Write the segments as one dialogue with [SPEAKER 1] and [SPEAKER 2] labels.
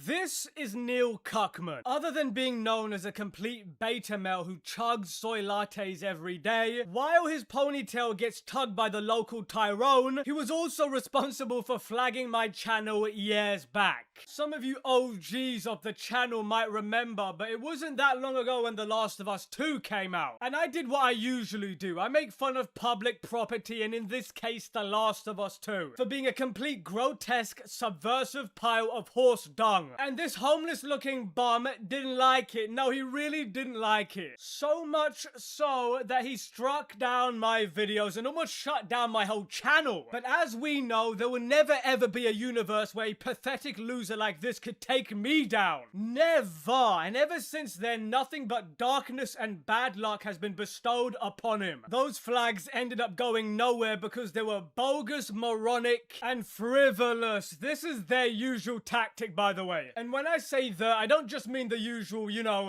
[SPEAKER 1] This is Neil Druckmann. Other than being known as a complete beta male who chugs soy lattes every day, while his ponytail gets tugged by the local Tyrone, he was also responsible for flagging my channel years back. Some of you OGs of the channel might remember, but it wasn't that long ago when The Last of Us 2 came out. And I did what I usually do. I make fun of public property, and in this case, The Last of Us 2, for being a complete grotesque, subversive pile of horse dung. And this homeless looking bum didn't like it. No, he really didn't like it. So much so that he struck down my videos and almost shut down my whole channel. But as we know, there will never ever be a universe where a pathetic loser like this could take me down. Never. And ever since then, nothing but darkness and bad luck has been bestowed upon him. Those flags ended up going nowhere because they were bogus, moronic, and frivolous. This is their usual tactic, by the way. And when I say I don't just mean the usual,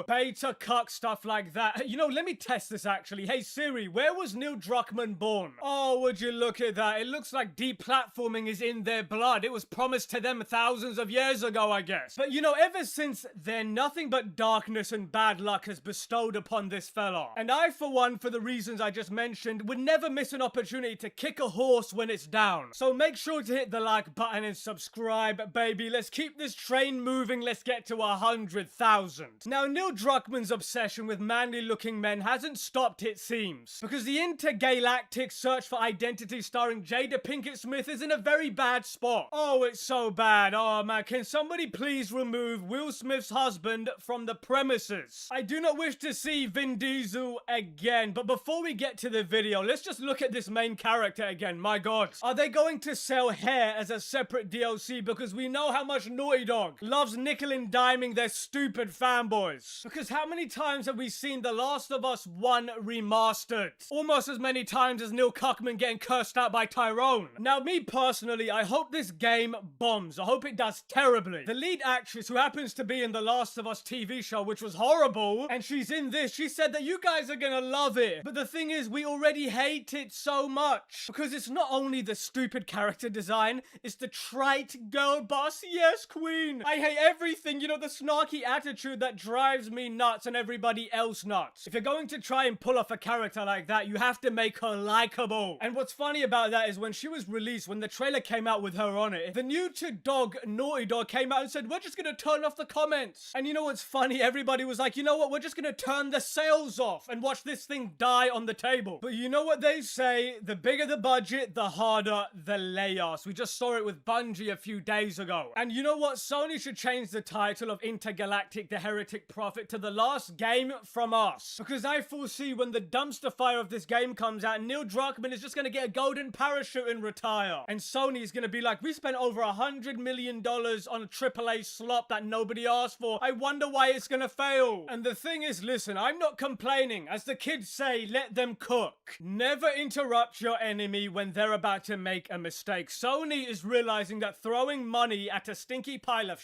[SPEAKER 1] beta cuck stuff like that. Let me test this actually. Hey Siri, where was Neil Druckmann born? Oh, would you look at that? It looks like deplatforming is in their blood. It was promised to them thousands of years ago, I guess. But ever since then, nothing but darkness and bad luck has bestowed upon this fella. And I, for one, for the reasons I just mentioned, would never miss an opportunity to kick a horse when it's down. So make sure to hit the like button and subscribe, baby. Let's keep this train moving. Let's get to 100,000. Now, Neil Druckmann's obsession with manly looking men hasn't stopped, it seems, because the Intergalactic Search for Identity starring Jada Pinkett Smith is in a very bad spot. Oh, it's so bad. Oh man, can somebody please remove Will Smith's husband from the premises? I do not wish to see Vin Diesel again, but before we get to the video, let's just look at this main character again. My god. Are they going to sell hair as a separate DLC? Because we know how much Naughty Dog loves nickel and diming their stupid fanboys. Because how many times have we seen The Last of Us 1 remastered? Almost as many times as Neil Druckmann getting cursed out by Tyrone. Now, me personally, I hope this game bombs. I hope it does terribly. The lead actress, who happens to be in The Last of Us TV show, which was horrible, and she's in this, she said that you guys are gonna love it. But the thing is, we already hate it so much. Because it's not only the stupid character design, it's the trite girl boss, yes queen. I hate everything, the snarky attitude that drives me nuts and everybody else nuts. If you're going to try and pull off a character like that, you have to make her likable. And what's funny about that is when she was released, when the trailer came out with her on it, the new to dog Naughty Dog came out and said, we're just gonna turn off the comments. And you know what's funny? Everybody was like, you know what? We're just gonna turn the sales off and watch this thing die on the table. But you know what they say? The bigger the budget, the harder the layoffs. We just saw it with Bungie a few days ago. And you know what? Sony should change the title of Intergalactic, the Heretic Prophet to The Last Game from Us. Because I foresee when the dumpster fire of this game comes out, Neil Druckmann is just gonna get a golden parachute and retire. And Sony is gonna be like, we spent over $100 million on a AAA slop that nobody asked for. I wonder why it's gonna fail. And the thing is, listen, I'm not complaining. As the kids say, let them cook. Never interrupt your enemy when they're about to make a mistake. Sony is realizing that throwing money at a stinky pile of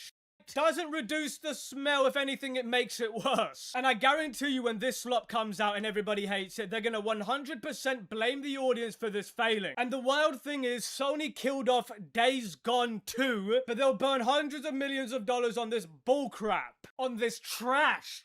[SPEAKER 1] doesn't reduce the smell. If anything, it makes it worse. And I guarantee you when this slop comes out and everybody hates it, they're gonna 100% blame the audience for this failing. And the wild thing is, Sony killed off Days Gone 2, but they'll burn hundreds of millions of dollars on this bullcrap. On this trash.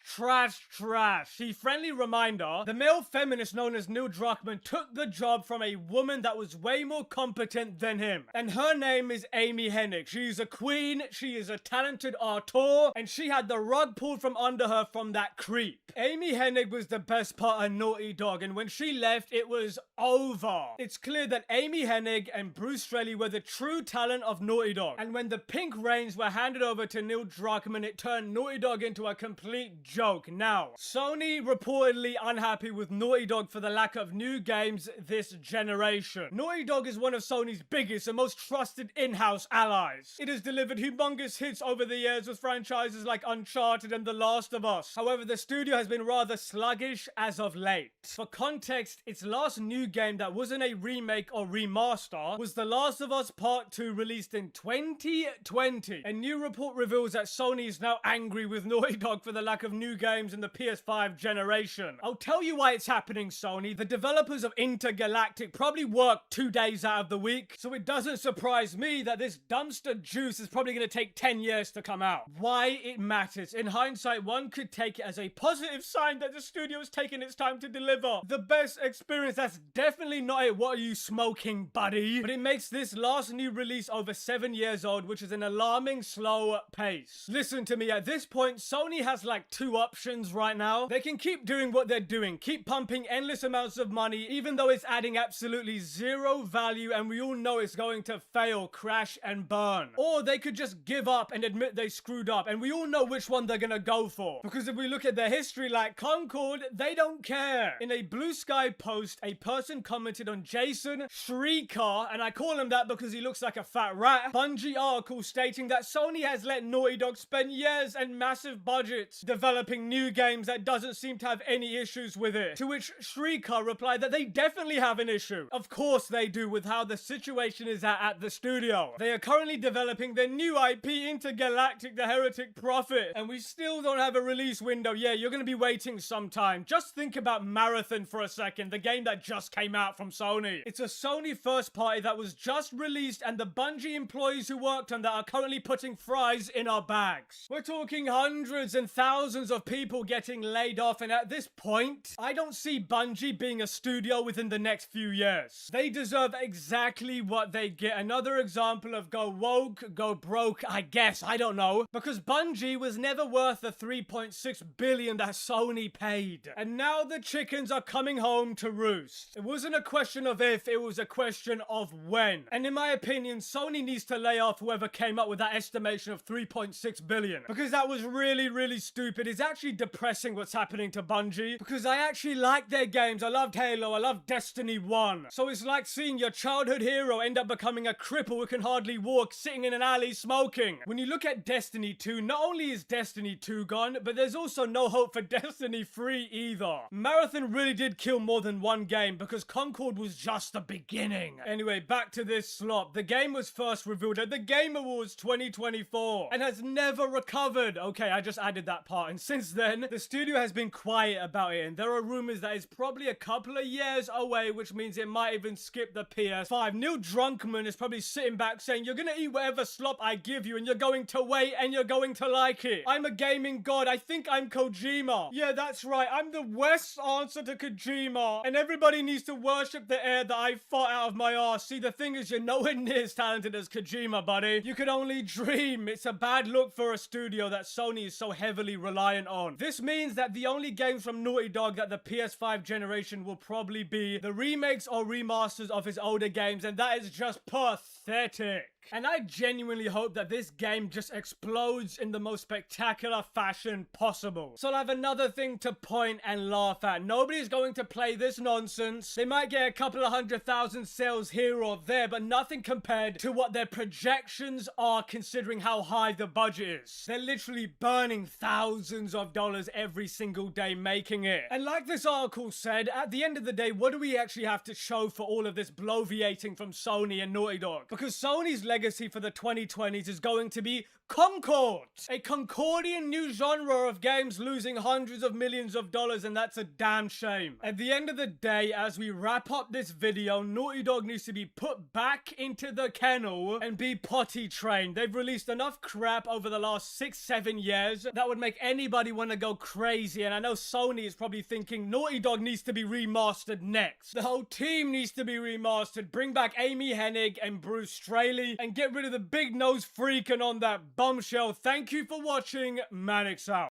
[SPEAKER 1] See, friendly reminder, the male feminist known as Neil Druckmann took the job from a woman that was way more competent than him. And her name is Amy Hennig. She's a queen, she is a talented auteur, and she had the rug pulled from under her from that creep. Amy Hennig was the best part of Naughty Dog, and when she left, it was over. It's clear that Amy Hennig and Bruce Straley were the true talent of Naughty Dog. And when the pink reins were handed over to Neil Druckmann, it turned Naughty Dog into a complete joke. Now, Sony reportedly unhappy with Naughty Dog for the lack of new games this generation. Naughty Dog is one of Sony's biggest and most trusted in-house allies. It has delivered humongous hits over the years with franchises like Uncharted and The Last of Us. However, the studio has been rather sluggish as of late. For context, its last new game that wasn't a remake or remaster was The Last of Us Part 2, released in 2020. A new report reveals that Sony is now angry with Naughty Dog for the lack of new games in the PS5 generation. I'll tell you why it's happening, Sony. The developers of Intergalactic probably work 2 days out of the week, so it doesn't surprise me that this dumpster juice is probably going to take 10 years to come out. Why it matters. In hindsight, one could take it as a positive sign that the studio is taking its time to deliver the best experience. That's definitely not it. What are you smoking, buddy? But it makes this last new release over 7 years old, which is an alarming slow pace. Listen to me, at this point, Sony has like 2 options right now. They can keep doing what they're doing, keep pumping endless amounts of money, even though it's adding absolutely zero value, and we all know it's going to fail, crash, and burn. Or they could just give up and admit they screwed up, and we all know which one they're gonna go for. Because if we look at their history, like Concord, they don't care. In a Blue Sky post, a person commented on Jason Shrieker, and I call him that because he looks like a fat rat, Bungie article stating that Sony has let Naughty Dog spend years and massive budgets developing new games that doesn't seem to have any issues with it. To which Shrieker replied that they definitely have an issue. Of course they do, with how the situation is at the studio. They are currently developing their new IP, Intergalactic, the Heretic Prophet, and we still don't have a release window. Yeah, you're gonna be waiting some time. Just think about Marathon for a second, the game that just came out from Sony. It's a Sony first party that was just released, and the Bungie employees who worked on that are currently putting fries in our bags. We're talking hundreds and thousands of people getting laid off, and at this point, I don't see Bungie being a studio within the next few years. They deserve exactly what they get. Another example of go woke, go broke, I guess, I don't know. Because Bungie was never worth the $3.6 billion that Sony paid. And now the chickens are coming home to roost. It wasn't a question of if, it was a question of when. And in my opinion, Sony needs to lay off whoever came up with that estimation of $3.6 billion. Because that was really, really stupid. It's actually depressing what's happening to Bungie. Because I actually like their games. I loved Halo. I loved Destiny 1. So it's like seeing your childhood hero end up becoming a cripple who can hardly walk, sitting in an alley smoking. When you look at Destiny 2, not only is Destiny 2 gone, but there's also no hope for Destiny 3 either. Marathon really did kill more than one game because Concord was just the beginning. Anyway, back to this slop. The game was first revealed at the Game Awards 2024 and has never recovered. Okay, I just added that part. And since then, the studio has been quiet about it, and there are rumors that it's probably a couple of years away, which means it might even skip the PS5. Neil Druckmann is probably sitting back saying, you're gonna eat whatever slop I give you, and you're going to wait, and you're going to like it. I'm a gaming god. I think I'm Kojima. Yeah, that's right. I'm the West's answer to Kojima, and everybody needs to worship the air that I fought out of my arse. See, the thing is, you're nowhere near as talented as Kojima, buddy. You could only dream. It's a bad look for a studio that Sony is so heavily reliant on. This means that the only games from Naughty Dog that the PS5 generation will probably be the remakes or remasters of his older games, and that is just pathetic. And I genuinely hope that this game just explodes in the most spectacular fashion possible. So I'll have another thing to point and laugh at. Nobody's going to play this nonsense. They might get a couple of 100,000 sales here or there, but nothing compared to what their projections are considering how high the budget is. They're literally burning thousands of dollars every single day making it. And like this article said, at the end of the day, what do we actually have to show for all of this bloviating from Sony and Naughty Dog? Because Sony's legacy for the 2020s is going to be Concord, a Concordian new genre of games losing hundreds of millions of dollars, and that's a damn shame. At the end of the day, as we wrap up this video, Naughty Dog needs to be put back into the kennel and be potty trained. They've released enough crap over the last 6-7 years that would make anybody want to go crazy, and I know Sony is probably thinking Naughty Dog needs to be remastered next. The whole team needs to be remastered. Bring back Amy Hennig and Bruce Straley and get rid of the big nose freaking on that bombshell. Thank you for watching. Manix out.